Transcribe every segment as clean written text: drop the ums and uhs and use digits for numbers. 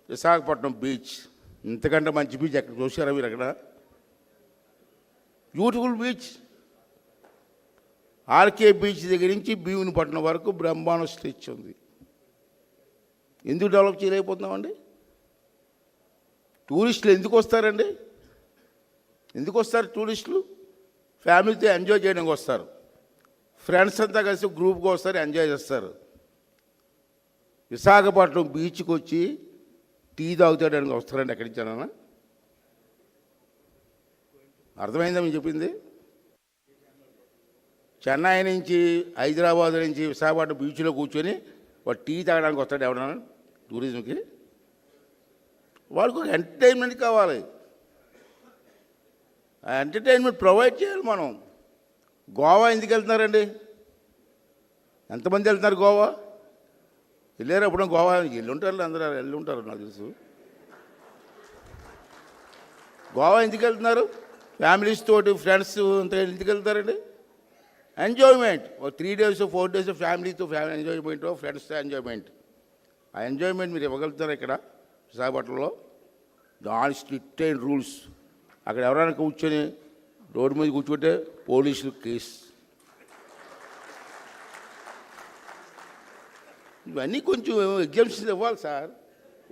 Visakhapatnam beach ఇంతకంటే మంచి beach ఎక్కడ చూసారా మీరు? అక్కడ బ్యూటిఫుల్ బీచ్. ఆర్కే బీచ్ దగ్గర నుంచి భీమునిపట్నం వరకు బ్రహ్మాండ స్ట్రెచ్ ఉంది. ఎందుకు డెవలప్ చేయలేకపోతున్నామండి? టూరిస్టులు ఎందుకు వస్తారండి? ఎందుకు వస్తారు టూరిస్టులు? ఫ్యామిలీతో ఎంజాయ్ చేయడానికి వస్తారు. ఫ్రెండ్స్ అంతా కలిసి గ్రూప్గా వస్తారు, ఎంజాయ్ చేస్తారు. విశాఖపట్నం బీచ్కి వచ్చి టీ తాగుతాడానికి వస్తారండి ఎక్కడి నుంచానన్నా? అర్థమైందా మీరు చెప్పింది? చెన్నై నుంచి, హైదరాబాద్ నుంచి విశాఖపట్నం బీచ్లో కూర్చొని వాడు టీ తాగడానికి వస్తాడు ఎవడన్నా టూరిజంకి? వాడికి ఒక ఎంటర్టైన్మెంట్ కావాలి. ఆ ఎంటర్టైన్మెంట్ ప్రొవైడ్ చేయాలి మనం. గోవా ఎందుకు వెళ్తున్నారండి? ఎంతమంది వెళ్తున్నారు గోవా? వెళ్ళారు అప్పుడు గోవా? వెళ్ళుంటారు, అందరూ వెళ్ళుంటారు నాకు తెలుసు. గోవా ఎందుకు వెళ్తున్నారు? ఫ్యామిలీస్ తోటి, ఫ్రెండ్స్ అంతా ఎందుకు వెళ్తారండి? ఎంజాయ్మెంట్. 3 days 4 days ఫ్యామిలీతో ఎంజాయ్మెంట్, ఫ్రెండ్స్తో ఎంజాయ్మెంట్. ఆ ఎంజాయ్మెంట్ మీరు ఇవ్వగలుగుతారు ఇక్కడ విశాఖపట్నంలో? దాని స్ట్రిక్ట్ అయిన రూల్స్. అక్కడ ఎవరైనా కూర్చొని రోడ్డు మీద కూర్చుంటే పోలీసులు కేసు. ఇవన్నీ కొంచెం ఎగ్జామ్షన్ ఇవ్వాలి సార్,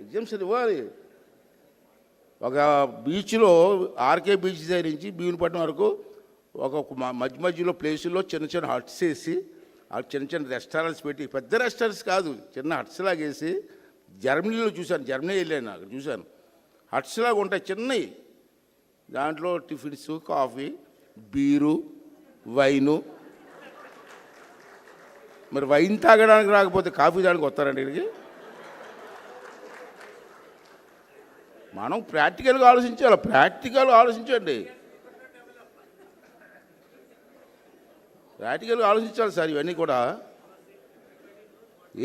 ఎగ్జామ్షన్ ఇవ్వాలి. ఒక బీచ్లో ఆర్కే బీచ్ దగ్గర నుంచి భీమునిపట్నం వరకు ఒక మధ్య మధ్యలో ప్లేసుల్లో చిన్న చిన్న హట్స్ వేసి, ఆ చిన్న చిన్న రెస్టారెంట్స్ పెట్టి, పెద్ద రెస్టారెంట్స్ కాదు, చిన్న హట్స్ లాగేసి. జర్మనీలో చూశాను, జర్మనీ వెళ్ళాను, అక్కడ చూశాను. హట్స్ లాగా ఉంటాయి చిన్నవి. దాంట్లో టిఫిన్స్, కాఫీ, బీరు, వైను. మరి వైన్ తాగడానికి రాకపోతే కాఫీ తాగడానికి వస్తారండి ఇక్కడికి? మనం ప్రాక్టికల్గా ఆలోచించాలి. ప్రాక్టికల్గా ఆలోచించండి, ప్రాక్టికల్గా ఆలోచించాలి సార్. ఇవన్నీ కూడా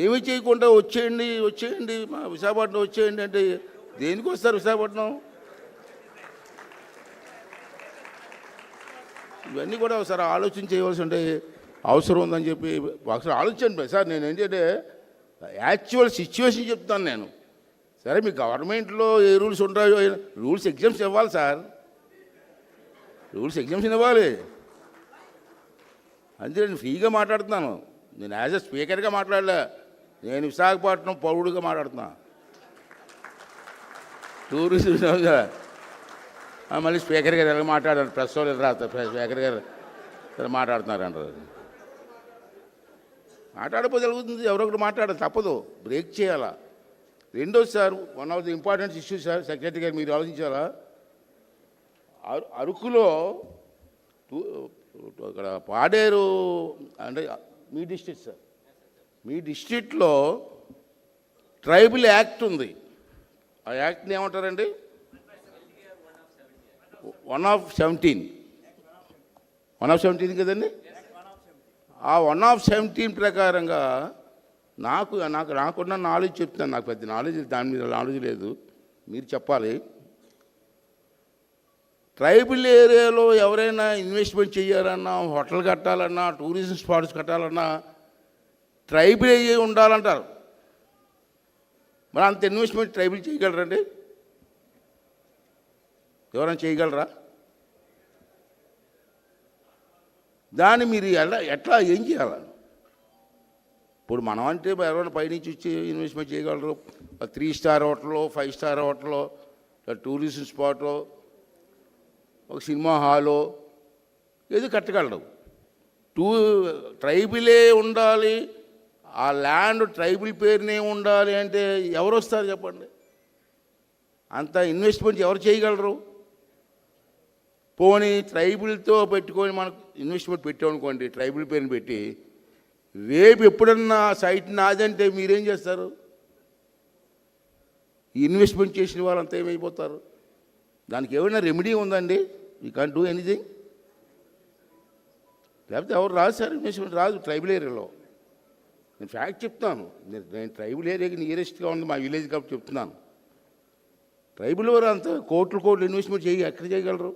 ఏమీ చేయకుండా వచ్చేయండి వచ్చేయండి మా విశాఖపట్నం వచ్చేయండి అంటే దేనికి వస్తారు విశాఖపట్నం? ఇవన్నీ కూడా ఒకసారి ఆలోచన చేయవలసి ఉంటే అవసరం ఉందని చెప్పి ఒకసారి ఆలోచించండి సార్. నేను ఏంటంటే యాక్చువల్ సిచ్యువేషన్ చెప్తాను నేను. సరే మీ గవర్నమెంట్లో ఏ రూల్స్ ఉంటాయో, రూల్స్ ఎగ్జామ్స్ ఇవ్వాలి సార్, రూల్స్ ఎగ్జామ్షన్ ఇవ్వాలి. అంతే. నేను ఫ్రీగా మాట్లాడుతున్నాను. నేను యాజ్ ఎ స్పీకర్గా మాట్లాడలే, నేను విశాఖపట్నం పౌరుడిగా మాట్లాడుతున్నా. టూరిస్ట్ మళ్ళీ స్పీకర్ గారు ఎలా మాట్లాడారు? ప్రెస్ వాళ్ళు రాస్తారు, స్పీకర్ గారు ఇలా మాట్లాడుతున్నారు అంటారు. మాట్లాడకపోతే జరుగుతుంది, ఎవరొకరు మాట్లాడాలి, తప్పదు, బ్రేక్ చేయాలా. రెండోది sir, one of the important issue sir, secretary గారు మీరు ఆలోచించాలా. అరకులో అక్కడ పాడేరు అంటే మీ డిస్ట్రిక్ట్ సార్, మీ డిస్ట్రిక్ట్లో ట్రైబల్ యాక్ట్ ఉంది. ఆ యాక్ట్ని ఏమంటారండి? 1/17 1/17 కదండి. ఆ 1/17 ప్రకారంగా నాకున్న నాలెడ్జ్ చెప్తాను. నాకు పెద్ద నాలెడ్జ్, దాని మీద నాలెడ్జ్ లేదు, మీరు చెప్పాలి. ట్రైబల్ ఏరియాలో ఎవరైనా ఇన్వెస్ట్మెంట్ చేయాలన్నా, హోటల్ కట్టాలన్నా, టూరిజం స్పాట్స్ కట్టాలన్నా ట్రైబల్ ఏరియా ఉండాలంటారు. మరి అంత ఇన్వెస్ట్మెంట్ ట్రైబల్ చేయగలరండి? ఎవరైనా చేయగలరా? దాన్ని మీరు ఎట్లా ఏం చేయాలి? ఇప్పుడు మనం అంటే ఎవరైనా పైనుంచి వచ్చి ఇన్వెస్ట్మెంట్ చేయగలరు. 3 స్టార్ హోటల్లో, 5 స్టార్ హోటల్లో, టూరిజం స్పాట్లో, ఒక సినిమా హాలో ఏది కట్టగలడు. ట్రైబులే ఉండాలి, ఆ ల్యాండ్ ట్రైబుల్ పేరునే ఉండాలి అంటే ఎవరు వస్తారు చెప్పండి? అంత ఇన్వెస్ట్మెంట్ ఎవరు చేయగలరు? పోనీ ట్రైబుల్తో పెట్టుకొని మనకు ఇన్వెస్ట్మెంట్ పెట్టామనుకోండి, ట్రైబుల్ పేరుని పెట్టి, రేపు ఎప్పుడన్నా సైట్ నాదంటే మీరేం చేస్తారు? ఇన్వెస్ట్మెంట్ చేసిన వాళ్ళంతా ఏమైపోతారు? దానికి ఏమైనా రెమెడీ ఉందండి? You can't do anything. లేకపోతే ఎవరు రాదు సార్, ఇన్వెస్ట్మెంట్ రాదు ట్రైబల్ ఏరియాలో. నేను ఫ్యాక్ట్ చెప్తాను. నేను ట్రైబల్ ఏరియాకి నియరెస్ట్గా ఉంది మా విలేజ్ కాబట్టి చెప్తున్నాను. ట్రైబల్ వారు అంత కోట్లు ఇన్వెస్ట్మెంట్ ఎక్కడ చేయగలరు?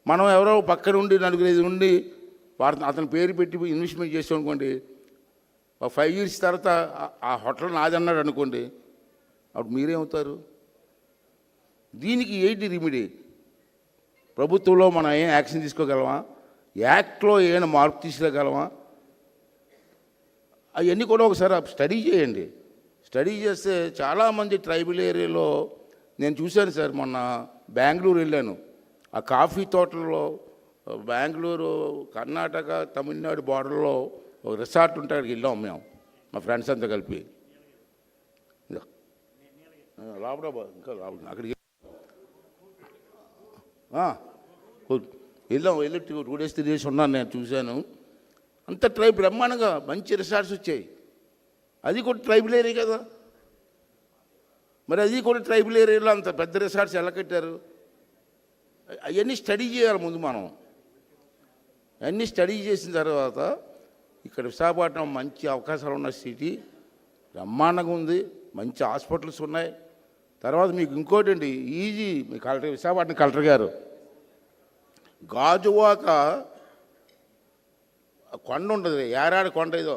మనం ఎవరో పక్కన ఉండి 4-5 ఉండి అతని పేరు పెట్టి ఇన్వెస్ట్మెంట్ చేసాం అనుకోండి, 5 years తర్వాత ఆ హోటల్ నాదన్నాడు అనుకోండి, అప్పుడు మీరేమవుతారు? దీనికి ఏంటి రెమెడీ? ప్రభుత్వంలో మనం ఏం యాక్షన్ తీసుకోగలమా? యాక్ట్లో ఏమైనా మార్పు తీసుకురాగలమా? అవన్నీ కూడా ఒకసారి స్టడీ చేయండి. స్టడీ చేస్తే చాలామంది ట్రైబల్ ఏరియాలో నేను చూశాను సార్. మొన్న బెంగళూరు వెళ్ళాను. ఆ కాఫీ తోటల్లో బెంగళూరు, కర్ణాటక, తమిళనాడు బార్డర్లో ఒక రిసార్ట్ ఉంటే అక్కడికి వెళ్ళాం మేము, మా ఫ్రెండ్స్ అంతా కలిపి. లోపల ఇంకా అక్కడికి వెళ్ళి 2 days 3 days ఉన్నాను. నేను చూశాను. అంత ట్రైబ్ బ్రహ్మాండంగా మంచి రిసార్ట్స్ వచ్చాయి. అది కూడా ట్రైబల్ ఏరియా కదా. మరి అది కూడా ట్రైబల్ ఏరియాలో అంత పెద్ద రిసార్ట్స్ ఎలా కట్టారు? అవన్నీ స్టడీ చేయాలి ముందు మనం. అన్నీ స్టడీ చేసిన తర్వాత ఇక్కడ విశాఖపట్నం మంచి అవకాశాలు ఉన్న సిటీ, బ్రహ్మాండంగా ఉంది, మంచి హాస్పిటల్స్ ఉన్నాయి. తర్వాత మీకు ఇంకోటి అండి, ఈజీ. మీ కలెక్టర్, విశాఖపట్నం కలెక్టర్ గారు గాజువాక కొండ ఉంటుంది, యారాడ కొండ, ఏదో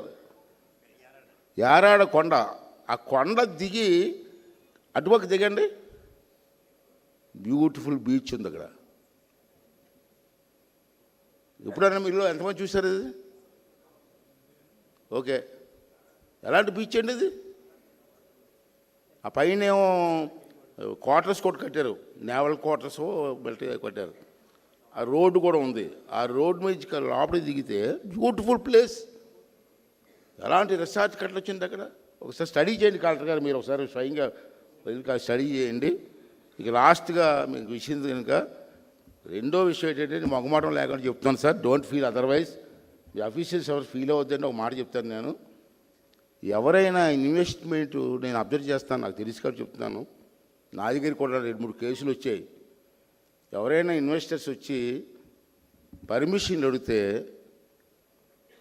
యారాడ కొండ. ఆ కొండ దిగి అటుపక్క దిగండి, బ్యూటిఫుల్ బీచ్ ఉంది అక్కడ. ఎప్పుడైనా మీరు ఎంతమంది చూసారు ఇది? ఓకే, ఎలాంటి బీచ్ అండి ఇది? ఆ పైన ఏమో క్వార్టర్స్ కూడా కట్టారు, నేవల్ క్వార్టర్స్ మిలిటరీ కట్టారు. ఆ రోడ్డు కూడా ఉంది. ఆ రోడ్డు మీద లోపలికి దిగితే బ్యూటిఫుల్ ప్లేస్. ఎలాంటి రిసార్ట్ కట్టలు వచ్చింది అక్కడ. ఒకసారి స్టడీ చేయండి కలెక్టర్ గారు, మీరు ఒకసారి స్వయంగా స్టడీ చేయండి. ఇక లాస్ట్గా మీకు విషయం కనుక రెండో విషయం ఏంటంటే, మొగమాటం లేకుండా చెప్తున్నాను sir. Don't feel otherwise. Me officials ఎవరు ఫీల్ అవద్దండి. ఒక మాట చెప్తాను నేను. ఎవరైనా ఇన్వెస్ట్మెంట్ నేను అబ్జర్వ్ చేస్తాను, నాకు తెలిసి కాబట్టి చెప్తున్నాను. నా దగ్గర కూడా 2-3 కేసులు వచ్చాయి. ఎవరైనా ఇన్వెస్టర్స్ వచ్చి పర్మిషన్ అడిగితే,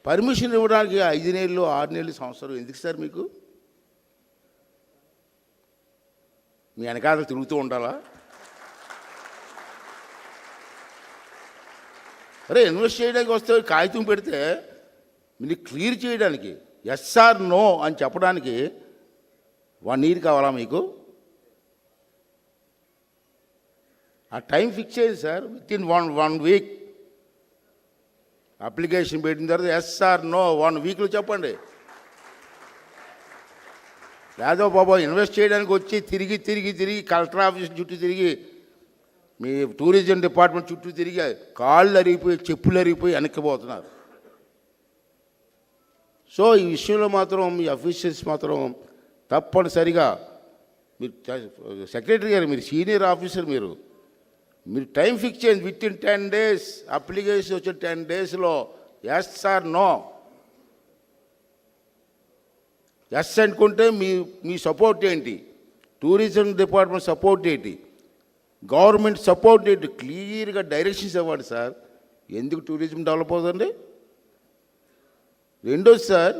పర్మిషన్ ఇవ్వడానికి 5 నెలలు 6 నెలలు సంవత్సరం ఎందుకు సార్ మీకు? మీ వెనకాల తిరుగుతూ ఉండాలా? అరే, ఇన్వెస్ట్ చేయడానికి వస్తే కాగితం పెడితే మీరు క్లియర్ చేయడానికి ఎస్ ఆర్ నో అని చెప్పడానికి 1 year కావాలా మీకు? ఆ టైం ఫిక్స్ చేయండి sir. With in one week application పెట్టిన తర్వాత ఎస్ ఆర్ నో 1 weekలో చెప్పండి. లేదో బాబా ఇన్వెస్ట్ చేయడానికి వచ్చి తిరిగి తిరిగి తిరిగి కలెక్టర్ ఆఫీస్ చుట్టూ తిరిగి, మీ టూరిజం డిపార్ట్మెంట్ చుట్టూ తిరిగి కాళ్ళు అరిగిపోయి, చెప్పులు అరిగిపోయి వెనక్కిపోతున్నారు. సో ఈ విషయంలో మాత్రం మీ అఫీషియల్స్ మాత్రం తప్పనిసరిగా, మీరు సెక్రటరీ గారు, మీరు సీనియర్ ఆఫీసర్, మీరు టైం ఫిక్స్ చేయండి. విత్ ఇన్ 10 days అప్లికేషన్ వచ్చిన 10 daysలో ఎస్ ఆర్ నో. ఎస్ అనుకుంటే మీ సపోర్ట్ ఏంటి, టూరిజం డిపార్ట్మెంట్ సపోర్ట్ ఏంటి, గవర్నమెంట్ సపోర్ట్ ఏంటి, క్లియర్గా డైరెక్షన్స్ ఇవ్వండి సార్. ఎందుకు టూరిజం డెవలప్ అవుతుంది? రెండోది సార్,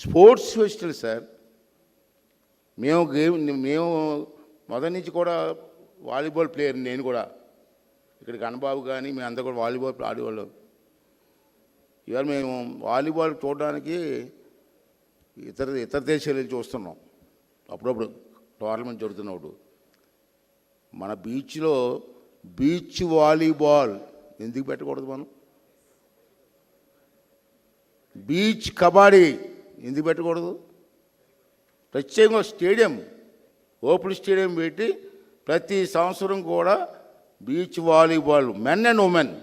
స్పోర్ట్స్ ఫెస్టివల్ సార్. మేము మొదటి నుంచి కూడా వాలీబాల్ ప్లేయర్. నేను కూడా ఇక్కడికి అన్నబాబు కానీ మేము అందరూ కూడా వాలీబాల్ ఆడేవాళ్ళం. ఇవాళ మేము వాలీబాల్ చూడడానికి ఇతర దేశాలు వెళ్ళి చూస్తున్నాం. అప్పుడప్పుడు టోర్నమెంట్ జరుగుతున్నప్పుడు మన బీచ్లో బీచ్ వాలీబాల్ ఎందుకు పెట్టకూడదు? మనం బీచ్ కబడ్డీ ఎందుకు పెట్టకూడదు? ప్రత్యేకంగా స్టేడియం, ఓపెన్ స్టేడియం పెట్టి ప్రతి సంవత్సరం కూడా beach volleyball men and women,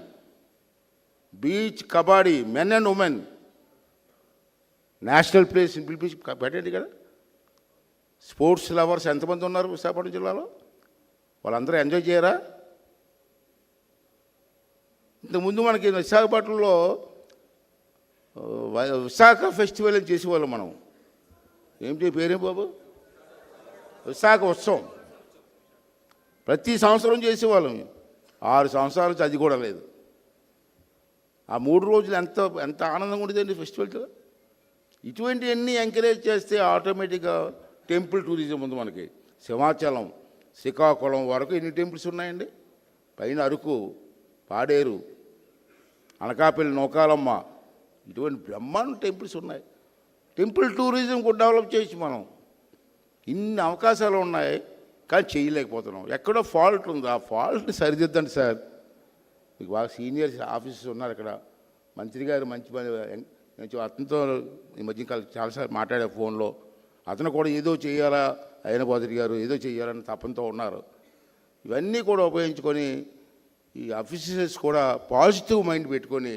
beach kabaddi men and women national place పిలిపించి పెట్టండి కదా. స్పోర్ట్స్ లవర్స్ ఎంతమంది ఉన్నారు విశాఖపట్నం జిల్లాలో? వాళ్ళందరూ ఎంజాయ్ చేయరా? ఇంతకుముందు మనకి విశాఖపట్నంలో విశాఖ ఫెస్టివల్ అని చేసేవాళ్ళం మనం. ఏమిటి పేరేం బాబు? విశాఖ ఉత్సవం ప్రతి సంవత్సరం చేసేవాళ్ళం. 6 సంవత్సరాల నుంచి అది కూడా లేదు. ఆ 3 రోజులు ఎంత ఆనందంగా ఉండేదండి ఫెస్టివల్. ఇటువంటివన్నీ ఎంకరేజ్ చేస్తే ఆటోమేటిక్గా టెంపుల్ టూరిజం ఉంది మనకి. సింహాచలం, శ్రీకాకుళం వరకు ఎన్ని టెంపుల్స్ ఉన్నాయండి. పైన అరకు, పాడేరు, అనకాపల్లి, నౌకాలమ్మ, ఇటువంటి బ్రహ్మాండ టెంపుల్స్ ఉన్నాయి. టెంపుల్ టూరిజం కూడా డెవలప్ చేయొచ్చు మనం. ఇన్ని అవకాశాలు ఉన్నాయి కానీ చేయలేకపోతున్నాం. ఎక్కడో ఫాల్ట్ ఉంది, ఆ ఫాల్ట్ని సరిదిద్దండి సార్. మీకు బాగా సీనియర్ ఆఫీసర్స్ ఉన్నారు ఇక్కడ. మంత్రి గారు మంచి అతనితో ఈ మధ్యకాలం చాలాసార్లు మాట్లాడే ఫోన్లో. అతను కూడా ఏదో చేయాలా, అయిన పోదరి గారు ఏదో చేయాలని తపంతో ఉన్నారు. ఇవన్నీ కూడా ఉపయోగించుకొని ఈ అఫీషియల్స్ కూడా పాజిటివ్ మైండ్ పెట్టుకొని,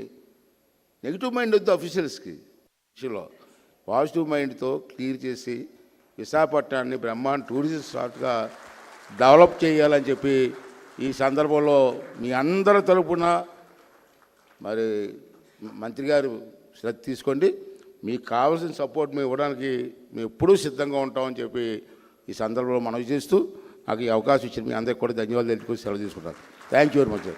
నెగిటివ్ మైండ్ వద్దు అఫీషియల్స్కి, విషయంలో పాజిటివ్ మైండ్తో క్లియర్ చేసి విశాఖపట్నాన్ని బ్రహ్మాండ టూరిజం స్పాట్గా డెవలప్ చేయాలని చెప్పి ఈ సందర్భంలో మీ అందరి తరపున మరి మంత్రి గారు శ్రద్ధ తీసుకోండి. మీకు కావాల్సిన సపోర్ట్ మేము ఇవ్వడానికి మేము ఎప్పుడూ సిద్ధంగా ఉంటామని చెప్పి ఈ సందర్భంలో మనవి చేస్తూ నాకు ఈ అవకాశం ఇచ్చిన మీ అందరికీ కూడా ధన్యవాదాలు తెలుపుకొని సెలవు తీసుకుంటాను. Thank you very much.